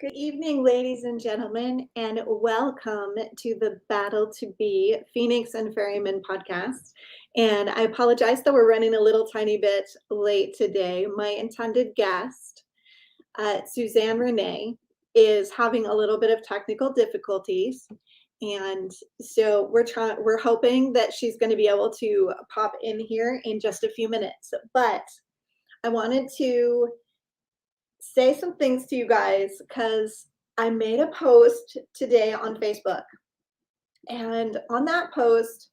Good evening, ladies and gentlemen, and welcome to the Battle to Be Phoenix and Ferryman podcast. And I apologize that we're running a little tiny bit late today. My intended guest, Suzanne Renee, is having a little bit of technical difficulties. And so we're hoping that she's going to be able to pop in here in just a few minutes. But I wanted to say some things to you guys because I made a post today on Facebook. And on that post,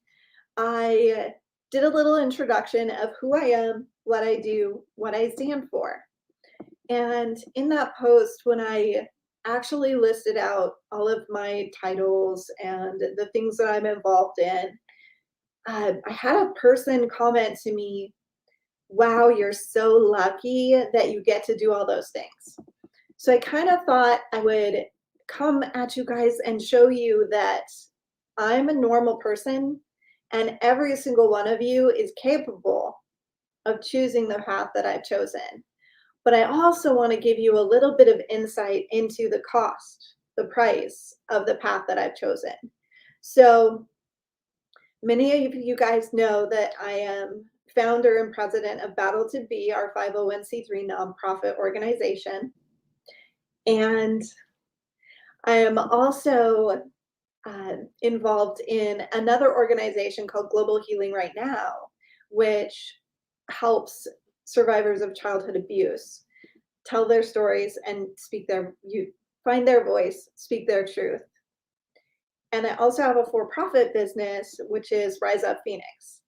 I did a little introduction of who I am, what I do, what I stand for. And in that post, when I actually listed out all of my titles and the things that I'm involved in, I had a person comment to me, "Wow, you're so lucky that you get to do all those things." So I kind of thought I would come at you guys and show you that I'm a normal person and every single one of you is capable of choosing the path that I've chosen. But I also want to give you a little bit of insight into the cost, the price of the path that I've chosen. So many of you guys know that I am founder and president of Battle to Be, our 501c3 nonprofit organization. And I am also involved in another organization called Global Healing Right Now, which helps survivors of childhood abuse tell their stories and find their voice, speak their truth. And I also have a for-profit business, which is Rise Up Phoenix.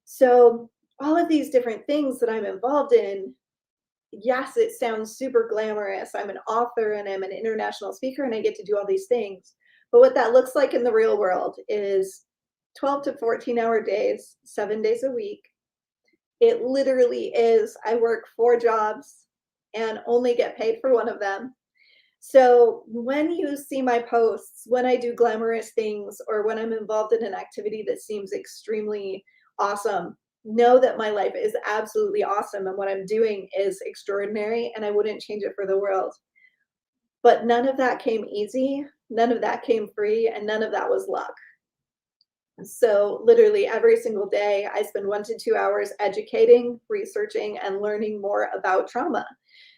So all of these different things that I'm involved in, yes, it sounds super glamorous. I'm an author and I'm an international speaker and I get to do all these things. But what that looks like in the real world is 12 to 14-hour days, 7 days a week. It literally is, I work 4 jobs and only get paid for one of them. So when you see my posts, when I do glamorous things or when I'm involved in an activity that seems extremely awesome, know that my life is absolutely awesome and what I'm doing is extraordinary and I wouldn't change it for the world. But none of that came easy, none of that came free, and none of that was luck. So literally every single day, I spend 1 to 2 hours educating, researching, and learning more about trauma.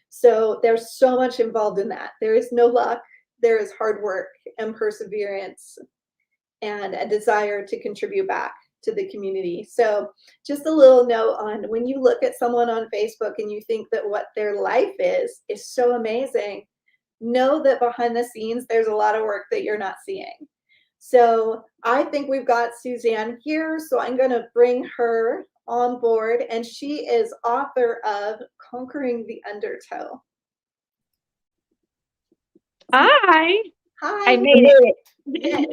So there's so much involved in that. There is no luck. There is hard work and perseverance and a desire to contribute back to the community. So just a little note on when you look at someone on Facebook and you think that what their life is so amazing, know that behind the scenes, there's a lot of work that you're not seeing. So I think we've got Suzanne here, so I'm going to bring her on board, and she is author of Conquering the Undertow. Hi. Hi. I made it. Yes.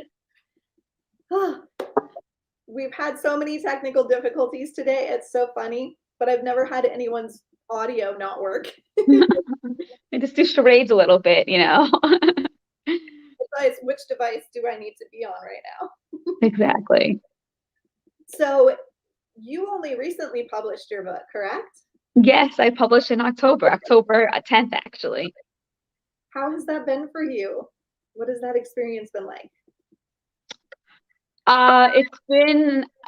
We've had so many technical difficulties today. It's so funny, but I've never had anyone's audio not work. I just do charades a little bit, Besides, which device do I need to be on right now? Exactly. So you only recently published your book, correct? Yes, I published in October 10th, actually. How has that been for you? What has that experience been like?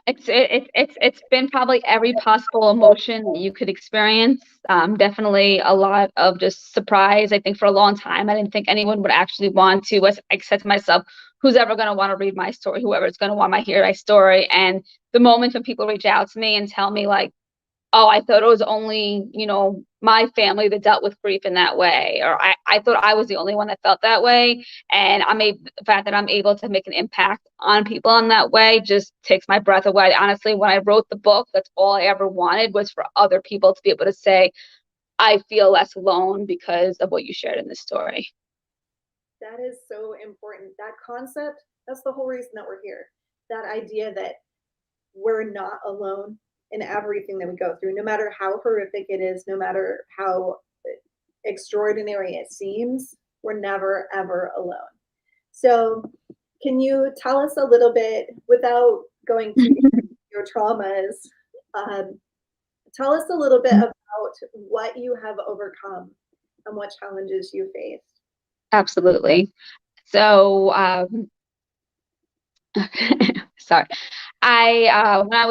It's been probably every possible emotion that you could experience. Definitely a lot of just surprise. I think for a long time, I didn't think anyone would actually want to. I said to myself, who's ever going to want to read my story? Whoever's going to want to hear my story. And the moment when people reach out to me and tell me like, oh, I thought it was only, my family that dealt with grief in that way. Or I thought I was the only one that felt that way. And the fact that I'm able to make an impact on people in that way just takes my breath away. Honestly, when I wrote the book, that's all I ever wanted was for other people to be able to say, I feel less alone because of what you shared in this story. That is so important. That concept, that's the whole reason that we're here. That idea that we're not alone in everything that we go through, no matter how horrific it is, no matter how extraordinary it seems, we're never, ever alone. So can you tell us a little bit, without going to your traumas, tell us a little bit about what you have overcome and what challenges you faced? Absolutely. So, sorry. When I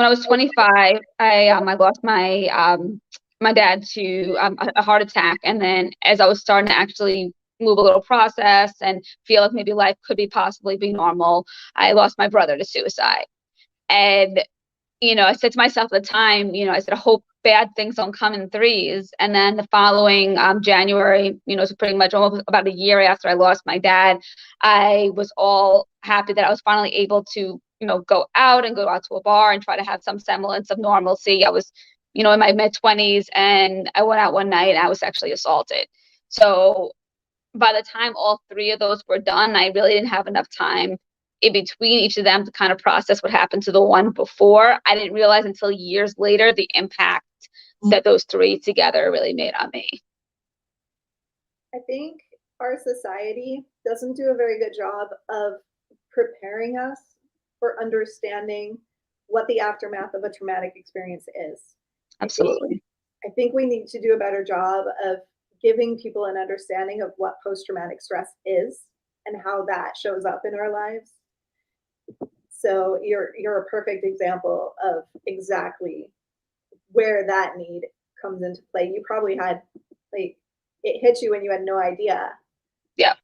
was 25, I lost my dad to a heart attack, and then as I was starting to actually move a little process and feel like maybe life could be possibly be normal, I lost my brother to suicide. And I said to myself at the time, I said, I hope bad things don't come in threes. And then the following January, so pretty much almost about a year after I lost my dad, I was all happy that I was finally able to, go out and go out to a bar and try to have some semblance of normalcy. I was, in my mid-20s, and I went out one night and I was sexually assaulted. So by the time all three of those were done, I really didn't have enough time in between each of them to kind of process what happened to the one before. I didn't realize until years later the impact that those three together really made on me. I think our society doesn't do a very good job of preparing us for understanding what the aftermath of a traumatic experience is. Absolutely. I think we need to do a better job of giving people an understanding of what post-traumatic stress is and how that shows up in our lives. So you're a perfect example of exactly where that need comes into play. You probably had, like, it hit you and you had no idea. Yeah.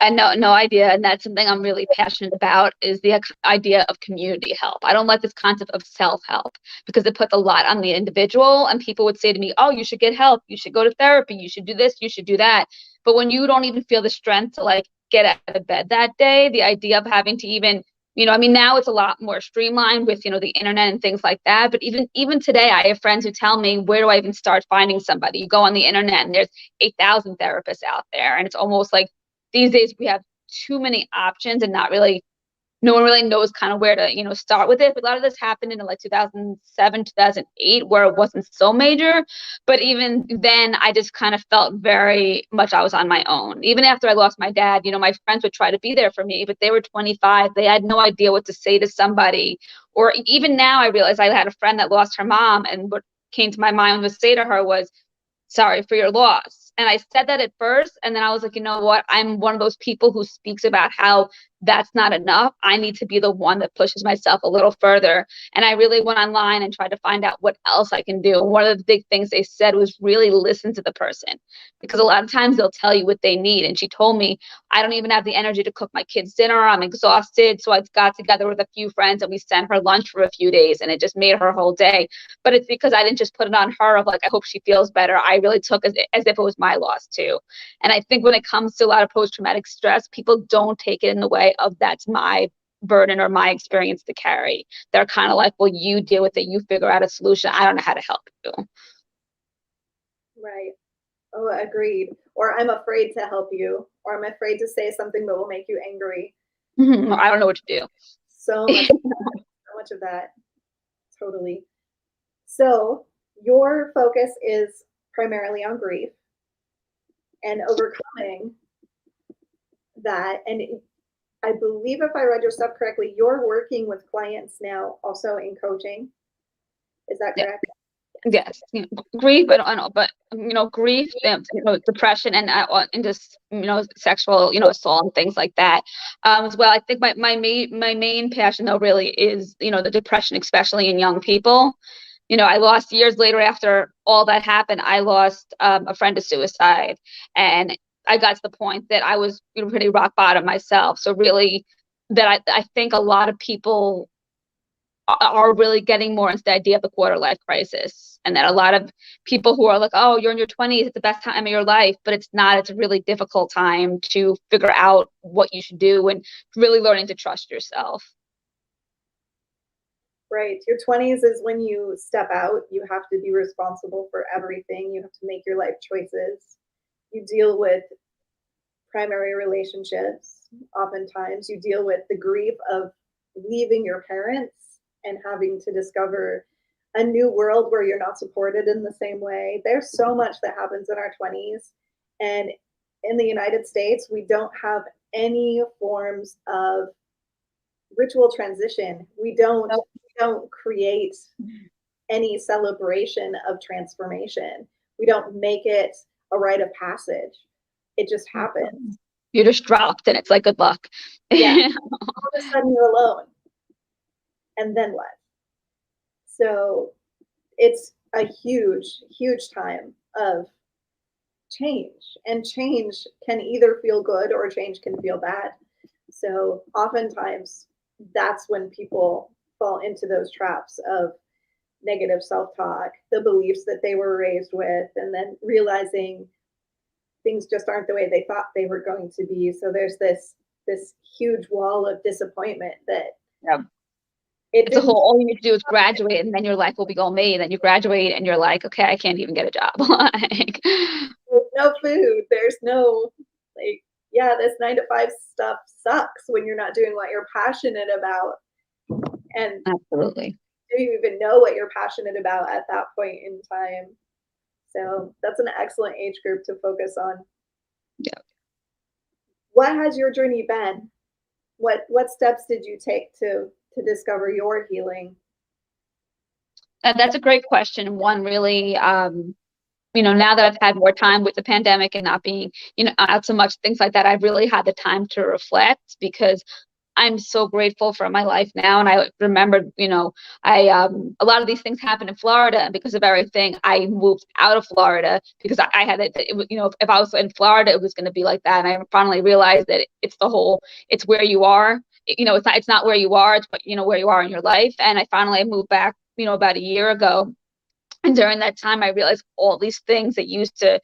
I no idea, and that's something I'm really passionate about, is the idea of community help. I don't like this concept of self-help because it puts a lot on the individual, and people would say to me, oh, you should get help, you should go to therapy, you should do this, you should do that. But when you don't even feel the strength to like get out of bed that day, the idea of having to even, I mean, now it's a lot more streamlined with, the internet and things like that. But even today, I have friends who tell me, where do I even start finding somebody? You go on the internet and there's 8,000 therapists out there, and it's almost like these days we have too many options and no one really knows kind of where to, start with it. But a lot of this happened in like 2007, 2008, where it wasn't so major. But even then, I just kind of felt very much I was on my own. Even after I lost my dad, my friends would try to be there for me, but they were 25. They had no idea what to say to somebody. Or even now, I realized I had a friend that lost her mom, and what came to my mind was say to her was, sorry for your loss. And I said that at first, and then I was like, you know what? I'm one of those people who speaks about how that's not enough. I need to be the one that pushes myself a little further. And I really went online and tried to find out what else I can do. And one of the big things they said was really listen to the person, because a lot of times they'll tell you what they need. And she told me, I don't even have the energy to cook my kids dinner. I'm exhausted. So I got together with a few friends and we sent her lunch for a few days, and it just made her whole day. But it's because I didn't just put it on her of like, I hope she feels better. I really took as if it was my loss too. And I think when it comes to a lot of post-traumatic stress, people don't take it in the way of that's my burden or my experience to carry. They're kind of like, well, you deal with it. You figure out a solution. I don't know how to help you. Right. Oh, agreed. Or I'm afraid to help you, or I'm afraid to say something that will make you angry. I don't know what to do. So much of that. Totally. So your focus is primarily on grief and overcoming that. And I believe, if I read your stuff correctly, you're working with clients now also in coaching. Is that correct? Yes, grief, but grief, depression, and just sexual, assault and things like that. As well, I think my main passion though really is the depression, especially in young people. I lost years later after all that happened. I lost a friend to suicide, and I got to the point that I was pretty rock bottom myself. So really, that I think a lot of people are really getting more into the idea of the quarter life crisis, and that a lot of people who are like, oh, you're in your 20s, it's the best time of your life, but it's not. It's a really difficult time to figure out what you should do and really learning to trust yourself. Right. Your 20s is when you step out. You have to be responsible for everything. You have to make your life choices. You deal with primary relationships. Oftentimes you deal with the grief of leaving your parents and having to discover a new world where you're not supported in the same way. There's so much that happens in our 20s. And in the United States, we don't have any forms of ritual transition. We don't create any celebration of transformation. We don't make it a rite of passage. it just happens. You're just dropped and it's like, good luck. Yeah. All of a sudden you're alone. And then what? So it's a huge, huge time of change. And change can either feel good or change can feel bad. So oftentimes that's when people fall into those traps of negative self-talk, the beliefs that they were raised with, and then realizing things just aren't the way they thought they were going to be. So there's this huge wall of disappointment that Yeah. It's a whole, all you need to do is graduate and then your life will be all made. And you graduate and you're like, okay, I can't even get a job. Like, there's no food. There's no, like, yeah, this 9 to 5 stuff sucks when you're not doing what you're passionate about. And absolutely. do you even know what you're passionate about at that point in time? So that's an excellent age group to focus on. Yeah. What has your journey been? What steps did you take to discover your healing? That's a great question. One really, now that I've had more time with the pandemic and not being, out so much, things like that, I've really had the time to reflect because I'm so grateful for my life now. And I remembered, a lot of these things happened in Florida, and because of everything, I moved out of Florida because I had it was, if I was in Florida, it was going to be like that. And I finally realized that it's where you are. It's not where you are, it's where you are in your life. And I finally moved back, about a year ago. And during that time, I realized all these things that used to,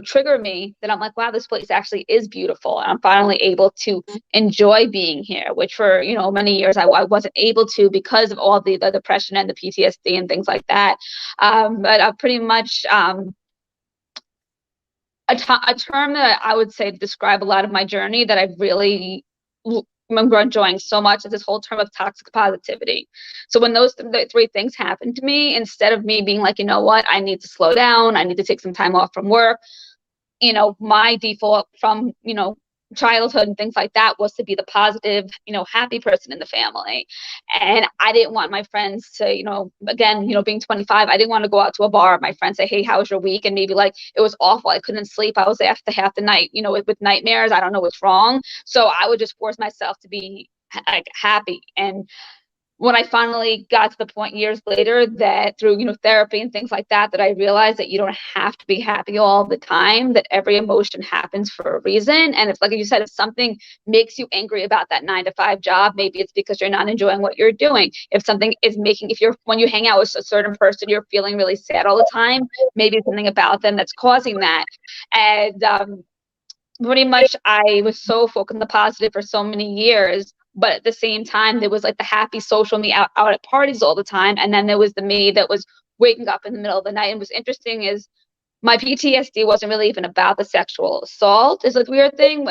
trigger me, that I'm like, wow, this place actually is beautiful. And I'm finally able to enjoy being here, which for, many years I wasn't able to because of all the depression and the PTSD and things like that. But pretty much a term that I would say to describe a lot of my journey that I really remember enjoying so much is this whole term of toxic positivity. So when those three things happened to me, instead of me being like, you know what, I need to slow down, I need to take some time off from work, my default from, childhood and things like that was to be the positive, happy person in the family. And I didn't want my friends to, again, being 25, I didn't want to go out to a bar. My friends say, hey, how was your week? And maybe like, it was awful. I couldn't sleep. I was after half the night, with nightmares. I don't know what's wrong. So I would just force myself to be like happy. And when I finally got to the point years later that through, therapy and things like that, that I realized that you don't have to be happy all the time, that every emotion happens for a reason. And if, like you said, if something makes you angry about that 9 to 5 job, maybe it's because you're not enjoying what you're doing. If something is when you hang out with a certain person, you're feeling really sad all the time, maybe it's something about them that's causing that. And pretty much I was so focused on the positive for so many years. But at the same time, there was like the happy social me out at parties all the time. And then there was the me that was waking up in the middle of the night. And what's interesting is my PTSD wasn't really even about the sexual assault. Is a weird thing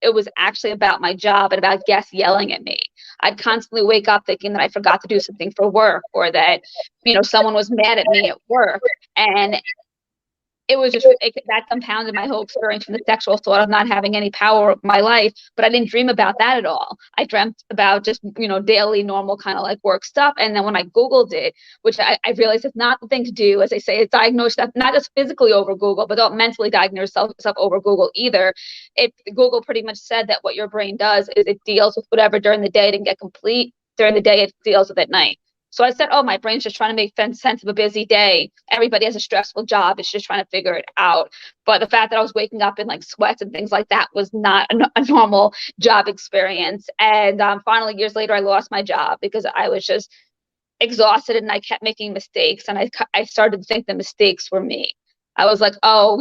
it was actually about my job and about guests yelling at me. I'd constantly wake up thinking that I forgot to do something for work, or that, someone was mad at me at work. And it was just that compounded my whole experience from the sexual thought of not having any power of my life. But I didn't dream about that at all. I dreamt about just, daily normal kind of like work stuff. And then when I Googled it, which I realized it's not the thing to do, as they say, it's diagnose stuff, not just physically over Google, but don't mentally diagnose yourself over Google either. Google pretty much said that what your brain does is it deals with whatever during the day didn't get complete during the day, it deals with at night. So I said, oh, my brain's just trying to make sense of a busy day. Everybody has a stressful job. It's just trying to figure it out. But the fact that I was waking up in like sweats and things like that was not a normal job experience. And finally, years later, I lost my job because I was just exhausted and I kept making mistakes. And I started to think the mistakes were me. I was like, oh,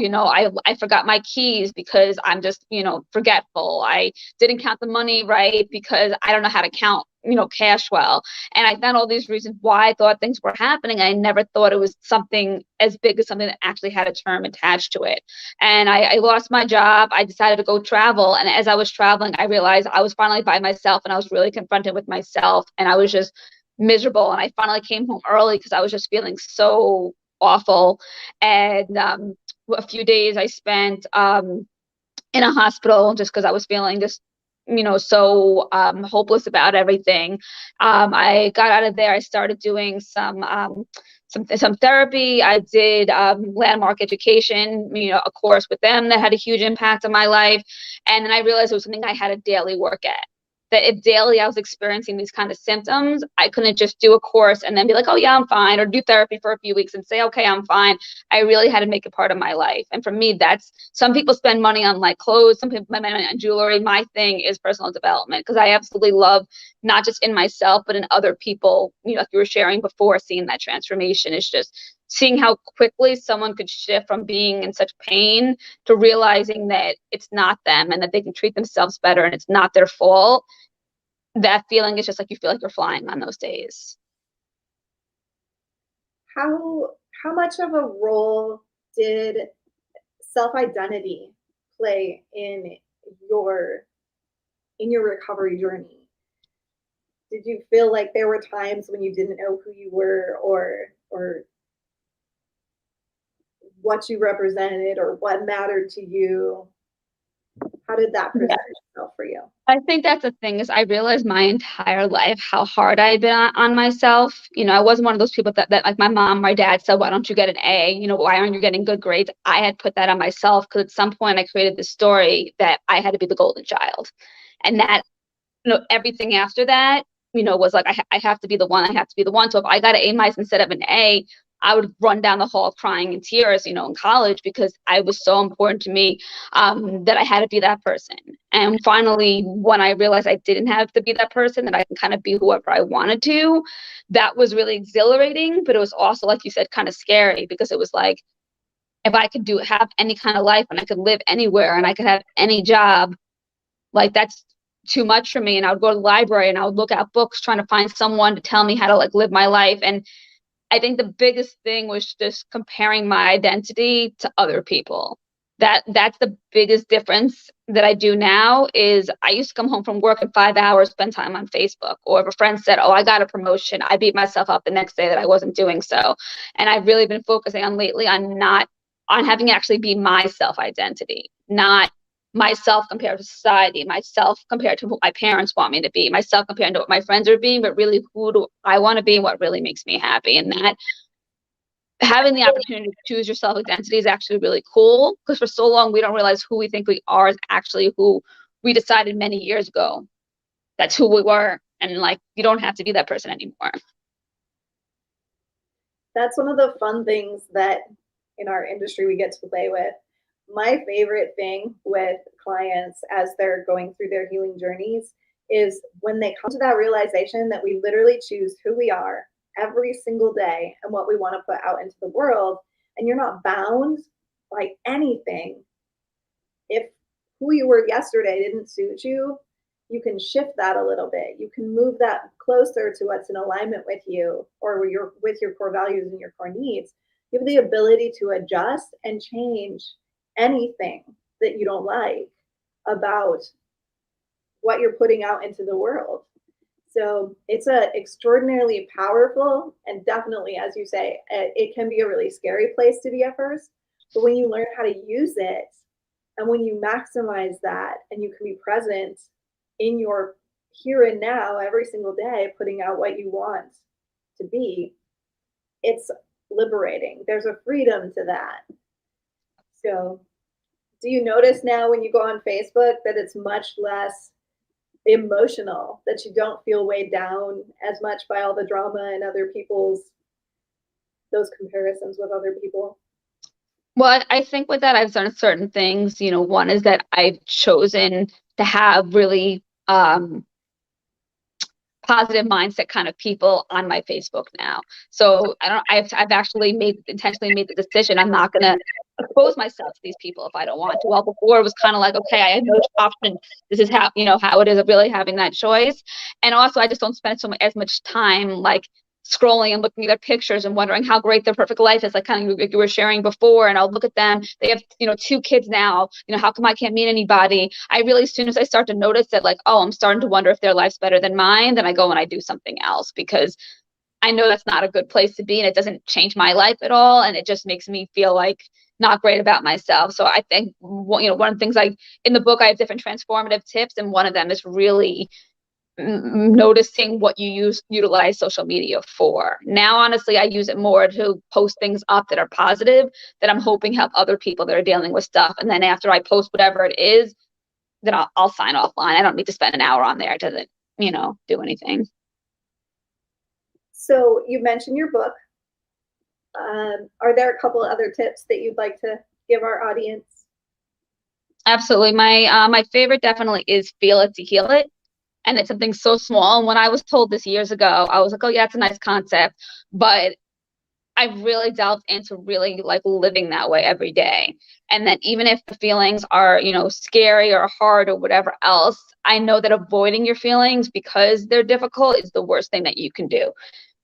I forgot my keys because I'm just, forgetful. I didn't count the money right because I don't know how to count, cash well. And I found all these reasons why I thought things were happening. I never thought it was something as big as something that actually had a term attached to it. And I lost my job. I decided to go travel. And as I was traveling, I realized I was finally by myself and I was really confronted with myself. And I was just miserable. And I finally came home early because I was just feeling so awful. And a few days I spent in a hospital just because I was feeling just so hopeless about everything. I got out of there. I started doing some therapy. I did landmark education, a course with them that had a huge impact on my life. And then I realized it was something I had to daily work at. That if daily I was experiencing these kind of symptoms, I couldn't just do a course and then be like, oh yeah, I'm fine, or do therapy for a few weeks and say, okay, I'm fine. I really had to make it part of my life. And for me, that's, some people spend money on like clothes, some people spend money on jewelry. My thing is personal development, because I absolutely love, not just in myself, but in other people, like you were sharing before, seeing that transformation is just seeing how quickly someone could shift from being in such pain to realizing that it's not them and that they can treat themselves better and it's not their fault. That feeling is just like, you feel like you're flying on those days. How much of a role did self-identity play in your recovery journey? Did you feel like there were times when you didn't know who you were, or what you represented, or what mattered to you? How did that present itself for you? I think that's the thing, is I realized my entire life how hard I had been on myself. I wasn't one of those people that like my mom, my dad said, why don't you get an A? Why aren't you getting good grades? I had put that on myself, because at some point I created this story that I had to be the golden child. And that, everything after that, was like, I have to be the one. I have to be the one. So if I got an A- instead of an A, I would run down the hall crying in tears, in college, because I was so important to me, that I had to be that person. And finally, when I realized I didn't have to be that person, that I can kind of be whoever I wanted to, that was really exhilarating. But it was also, like you said, kind of scary, because it was like, if I could have any kind of life and I could live anywhere and I could have any job, like that's too much for me. And I would go to the library and I would look at books trying to find someone to tell me how to like live my life. And I think the biggest thing was just comparing my identity to other people. That's the biggest difference that I do now. Is I used to come home from work in 5 hours, spend time on Facebook, or if a friend said, oh, I got a promotion, I beat myself up the next day that I wasn't doing so. And I've really been focusing on lately on having actually be my self identity, not myself compared to society, myself compared to what my parents want me to be, myself compared to what my friends are being, but really who do I want to be and what really makes me happy. And that having the opportunity to choose your self identity is actually really cool, because for so long we don't realize who we think we are is actually who we decided many years ago that's who we were. And like, you don't have to be that person anymore. That's one of the fun things that in our industry we get to play with. My favorite thing with clients as they're going through their healing journeys is when they come to that realization that we literally choose who we are every single day and what we want to put out into the world, and you're not bound by anything. If who you were yesterday didn't suit you, you can shift that a little bit. You can move that closer to what's in alignment with you, or with your core values and your core needs. You have the ability to adjust and change anything that you don't like about what you're putting out into the world. So it's a extraordinarily powerful, and definitely, as you say, it can be a really scary place to be at first. But when you learn how to use it, and when you maximize that, and you can be present in your here and now every single day, putting out what you want to be, it's liberating. There's a freedom to that. So do you notice now when you go on Facebook that it's much less emotional, that you don't feel weighed down as much by all the drama and other people's, those comparisons with other people? Well, I think with that, I've done certain things. One is that I've chosen to have really positive mindset kind of people on my Facebook now. So I've actually intentionally made the decision, I'm not going to expose myself to these people if I don't want to. Well, before it was kind of like, okay, I have no option. This is how it is, of really having that choice. And also, I just don't spend as much time like scrolling and looking at their pictures and wondering how great their perfect life is, like kind of you were sharing before. And I'll look at them, they have 2 kids now, how come I can't meet anybody? I really, as soon as I start to notice that, like, oh, I'm starting to wonder if their life's better than mine, then I go and I do something else, because I know that's not a good place to be, and it doesn't change my life at all. And it just makes me feel like not great about myself. So I think, one of the things, like in the book, I have different transformative tips, and one of them is really noticing what you utilize social media for. Now, honestly, I use it more to post things up that are positive, that I'm hoping help other people that are dealing with stuff. And then after I post whatever it is, then I'll sign offline. I don't need to spend an hour on there. It doesn't, do anything. So you mentioned your book. Are there a couple other tips that you'd like to give our audience? Absolutely. My favorite definitely is feel it to heal it. And it's something so small. And when I was told this years ago, I was like, oh yeah, it's a nice concept. But I've really delved into really like living that way every day. And that even if the feelings are, scary or hard or whatever else, I know that avoiding your feelings because they're difficult is the worst thing that you can do.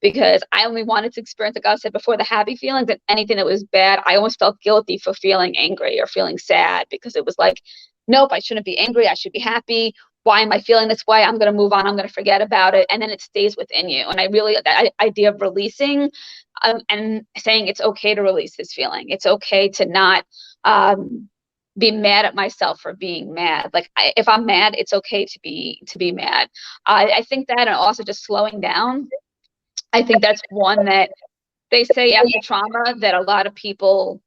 Because I only wanted to experience, like I said before, the happy feelings, and anything that was bad, I almost felt guilty for feeling angry or feeling sad, because it was like, nope, I shouldn't be angry. I should be happy. Why am I feeling this way? I'm going to move on. I'm going to forget about it. And then it stays within you. And I really, that idea of releasing, and saying it's okay to release this feeling. It's okay to not be mad at myself for being mad. Like if I'm mad, it's okay to be mad. I think that, and also just slowing down. I think that's one that they say after trauma that a lot of people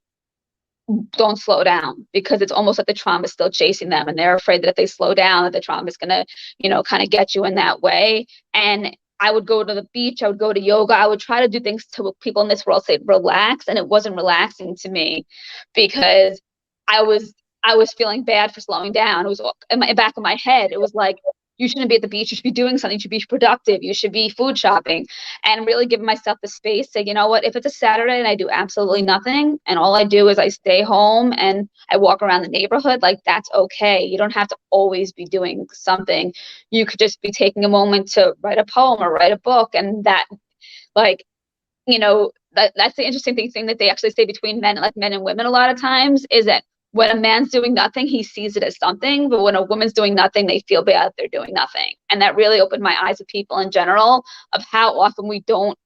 don't slow down, because it's almost like the trauma is still chasing them, and they're afraid that if they slow down, that the trauma is going to, kind of get you in that way. And I would go to the beach, I would go to yoga, I would try to do things to people in this world say relax, and it wasn't relaxing to me, because I was feeling bad for slowing down. It was in my back of my head. It was like, you shouldn't be at the beach. You should be doing something. You should be productive. You should be food shopping, and really giving myself the space. Say, you know what? If it's a Saturday and I do absolutely nothing, and all I do is I stay home and I walk around the neighborhood, like that's okay. You don't have to always be doing something. You could just be taking a moment to write a poem or write a book, and that, like, that's the interesting thing that they actually say between men, like men and women, a lot of times, is that when a man's doing nothing, he sees it as something, but when a woman's doing nothing, they feel bad they're doing nothing. And that really opened my eyes to people in general, of how often we don't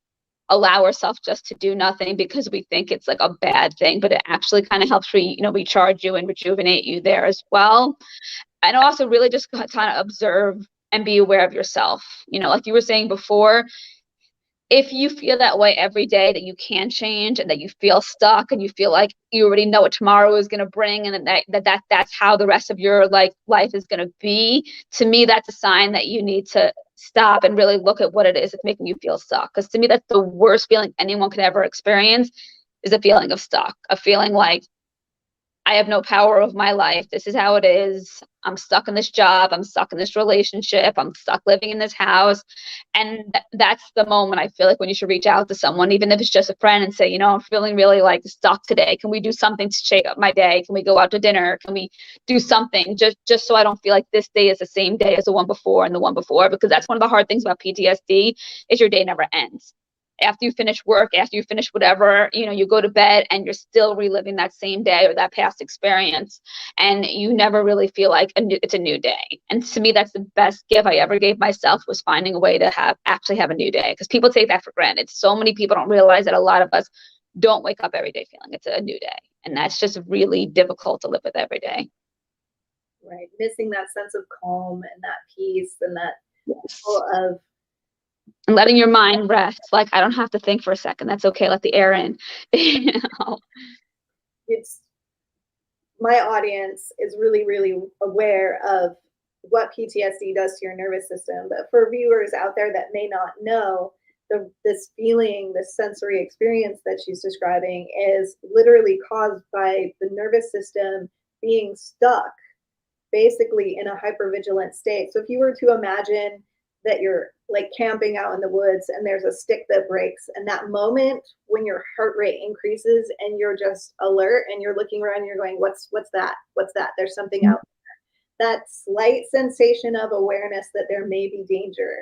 allow ourselves just to do nothing because we think it's like a bad thing, but it actually kind of helps recharge you and rejuvenate you there as well. And also really just kind of observe and be aware of yourself. Like you were saying before, if you feel that way every day, that you can change, and that you feel stuck, and you feel like you already know what tomorrow is going to bring, and that's how the rest of your life is going to be, to me, that's a sign that you need to stop and really look at what it is that's making you feel stuck. Because to me, that's the worst feeling anyone could ever experience, is a feeling of stuck, a feeling like, I have no power of my life. This is how it is. I'm stuck in this job. I'm stuck in this relationship. I'm stuck living in this house. And that's the moment I feel like when you should reach out to someone, even if it's just a friend, and say, I'm feeling really like stuck today. Can we do something to shake up my day? Can we go out to dinner? Can we do something just so I don't feel like this day is the same day as the one before and the one before? Because that's one of the hard things about PTSD, is your day never ends. After you finish work, after you finish whatever, you go to bed, and you're still reliving that same day or that past experience. And you never really feel like it's a new day. And to me, that's the best gift I ever gave myself, was finding a way to actually have a new day. Because people take that for granted. So many people don't realize that a lot of us don't wake up every day feeling it's a new day. And that's just really difficult to live with every day. Right. Missing that sense of calm and that peace and that Yes. of, and letting your mind rest. Like, I don't have to think for a second. That's okay. Let the air in. It's, my audience is really, really aware of what PTSD does to your nervous system. But for viewers out there that may not know, this feeling, this sensory experience that she's describing is literally caused by the nervous system being stuck, basically in a hypervigilant state. So if you were to imagine that you're like camping out in the woods and there's a stick that breaks, and that moment when your heart rate increases and you're just alert and you're looking around and you're going, what's that? What's that? There's something out there. That slight sensation of awareness that there may be danger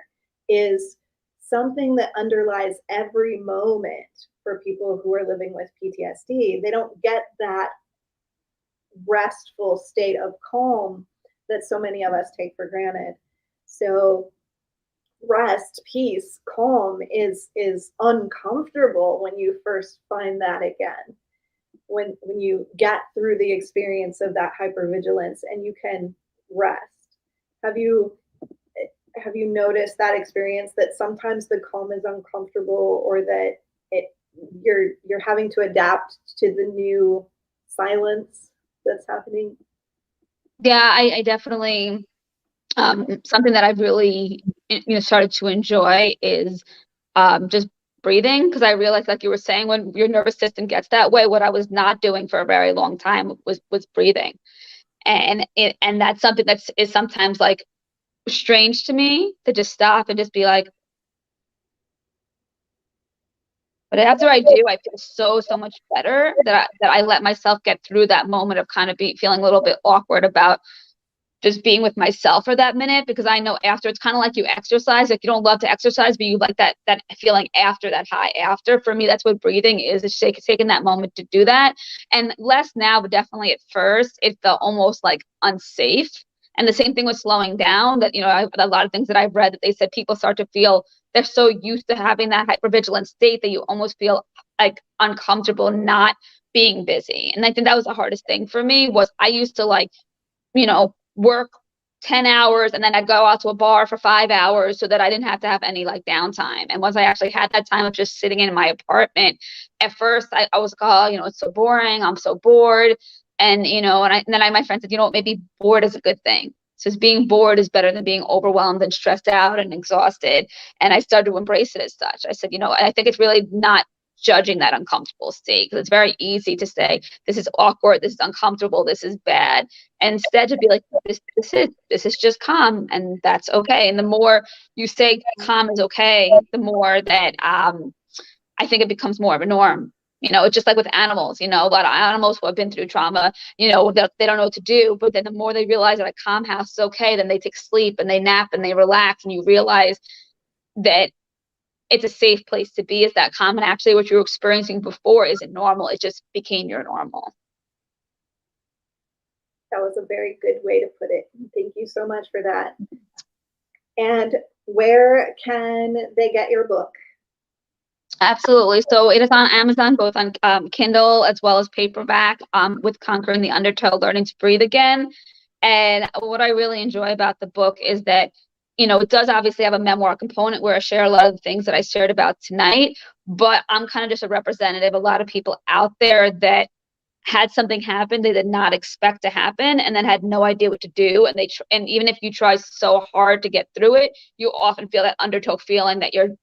is something that underlies every moment for people who are living with PTSD. They don't get that restful state of calm that so many of us take for granted. So rest, peace, calm is uncomfortable when you first find that again. When you get through the experience of that hypervigilance and you can rest. Have you have you noticed that experience that sometimes the calm is uncomfortable, or that it you're having to adapt to the new silence that's happening? Yeah, I definitely, something that I've really, started to enjoy is just breathing, because I realized, like you were saying, when your nervous system gets that way, what I was not doing for a very long time was breathing. And that's something that's is sometimes like strange to me, to just stop and just be like, but after I do, I feel so much better that I let myself get through that moment of kind of feeling a little bit awkward about just being with myself for that minute, because I know after, it's kind of like you exercise. Like, you don't love to exercise, but you like that feeling after, that high after. For me, that's what breathing is. It's taking that moment to do that. And less now, but definitely at first, it felt almost like unsafe. And the same thing with slowing down. That, a lot of things that I've read, that they said people start to feel, they're so used to having that hypervigilant state that you almost feel like uncomfortable not being busy. And I think that was the hardest thing for me. Was I used to, like, work 10 hours and then I'd go out to a bar for 5 hours so that I didn't have to have any, like, downtime. And once I actually had that time of just sitting in my apartment, at first I was like, oh, it's so boring. I'm so bored. And my friend said, maybe bored is a good thing. Says being bored is better than being overwhelmed and stressed out and exhausted. And I started to embrace it as such. I said, I think it's really not judging that uncomfortable state, because it's very easy to say, this is awkward, this is uncomfortable, this is bad. And instead, to be like, this is just calm, and that's okay. And the more you say calm is okay, the more that I think it becomes more of a norm. It's just like with animals. A lot of animals who have been through trauma, they don't know what to do. But then the more they realize that a calm house is okay, then they take sleep and they nap and they relax, and you realize that it's a safe place to be, is that calm. And actually, what you were experiencing before isn't normal. It just became your normal. That was a very good way to put it. Thank you so much for that. And where can they get your book? Absolutely. So it is on Amazon, both on Kindle as well as paperback, with Conquering the Undertow, Learning to Breathe Again. And what I really enjoy about the book is that, it does obviously have a memoir component where I share a lot of the things that I shared about tonight, but I'm kind of just a representative. A lot of people out there that had something happen they did not expect to happen, and then had no idea what to do, and and even if you try so hard to get through it, you often feel that undertow feeling that you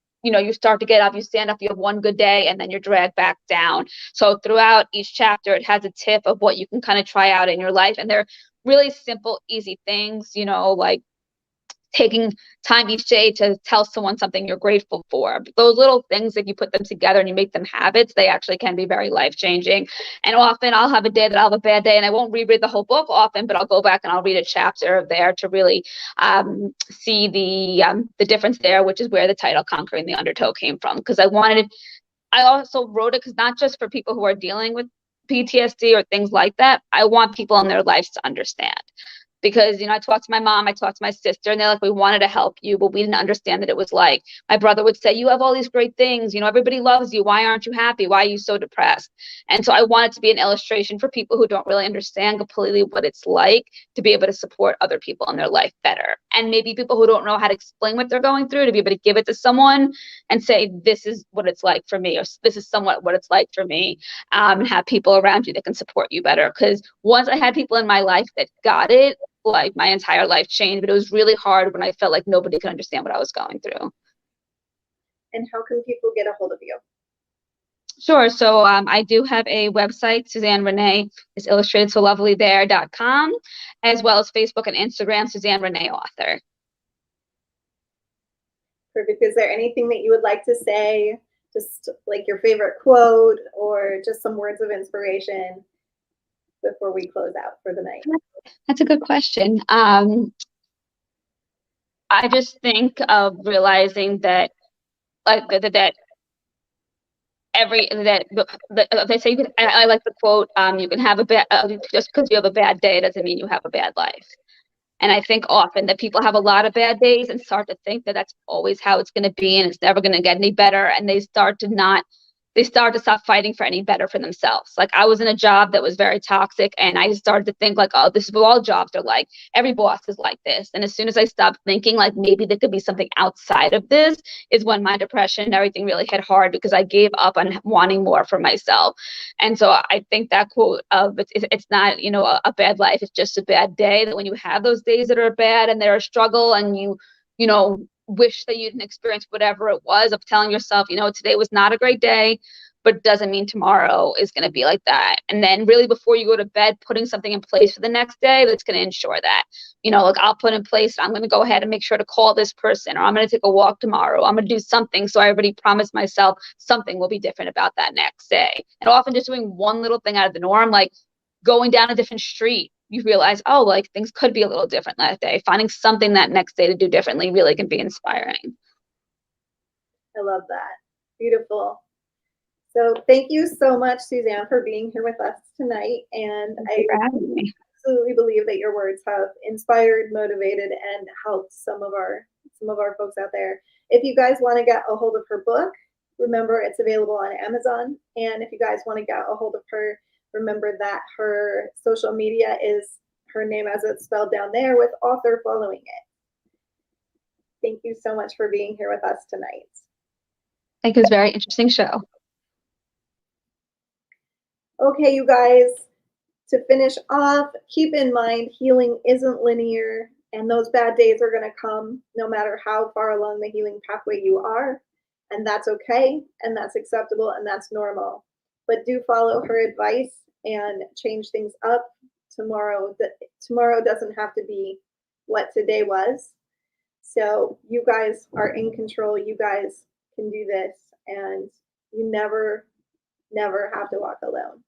start to get up, you stand up, you have one good day, and then you're dragged back down. So throughout each chapter, it has a tip of what you can kind of try out in your life, and they're really simple, easy things, like taking time each day to tell someone something you're grateful for. Those little things, if you put them together and you make them habits, they actually can be very life changing. And often I'll have a day that I'll have a bad day, and I won't reread the whole book often, but I'll go back and I'll read a chapter there to really see the difference there, which is where the title Conquering the Undertow came from. Because I also wrote it because not just for people who are dealing with PTSD or things like that. I want people in their lives to understand, because I talked to my mom, I talked to my sister, and they're like, we wanted to help you, but we didn't understand that it was like. My brother would say, you have all these great things, everybody loves you, why aren't you happy, why are you so depressed? And so I wanted to be an illustration for people who don't really understand completely what it's like, to be able to support other people in their life better, and maybe people who don't know how to explain what they're going through, to be able to give it to someone and say, this is what it's like for me, or this is somewhat what it's like for me, and have people around you that can support you better. Because once I had people in my life that got it, like, my entire life changed. But it was really hard when I felt like nobody could understand what I was going through. And how can people get a hold of you? Sure. So I do have a website, Suzanne Renee is illustratedsolovely.com, as well as Facebook and Instagram, Suzanne Renee Author. Perfect. Is there anything that you would like to say, just like your favorite quote or just some words of inspiration before we close out for the night? That's a good question. I just think of realizing that, like, that they say, I like the quote, you can have a bad, just because you have a bad day doesn't mean you have a bad life. And I think often that people have a lot of bad days and start to think that that's always how it's going to be and it's never going to get any better. And they start to stop fighting for any better for themselves. Like I was in a job that was very toxic and I just started to think like, oh, this is what all jobs are like. Every boss is like this. And as soon as I stopped thinking like maybe there could be something outside of this is when my depression and everything really hit hard because I gave up on wanting more for myself. And so I think that quote of it's not, a bad life, it's just a bad day, that when you have those days that are bad and they're a struggle and you know, wish that you didn't experience whatever it was, of telling yourself, today was not a great day, but doesn't mean tomorrow is going to be like that. And then really before you go to bed, putting something in place for the next day that's going to ensure that, like I'll put in place, I'm going to go ahead and make sure to call this person, or I'm going to take a walk tomorrow. I'm going to do something. So I already promised myself something will be different about that next day. And often just doing one little thing out of the norm, like going down a different street, you realize, oh, like things could be a little different that day. Finding something that next day to do differently really can be inspiring. I love that. Beautiful. So thank you so much, Suzanne, for being here with us tonight. And Thank you for having me. absolutely believe that your words have inspired, motivated, and helped some of our folks out there. If you guys want to get a hold of her book, remember it's available on Amazon. And if you guys want to get a hold of her, remember that her social media is her name as it's spelled down there with author following it. Thank you so much for being here with us tonight. I think it was a very interesting show. Okay, you guys, to finish off, keep in mind healing isn't linear and those bad days are going to come no matter how far along the healing pathway you are. And that's okay, and that's acceptable, and that's normal. But do follow her advice and change things up. Tomorrow doesn't have to be what today was. So you guys are in control. You guys can do this, and you never have to walk alone.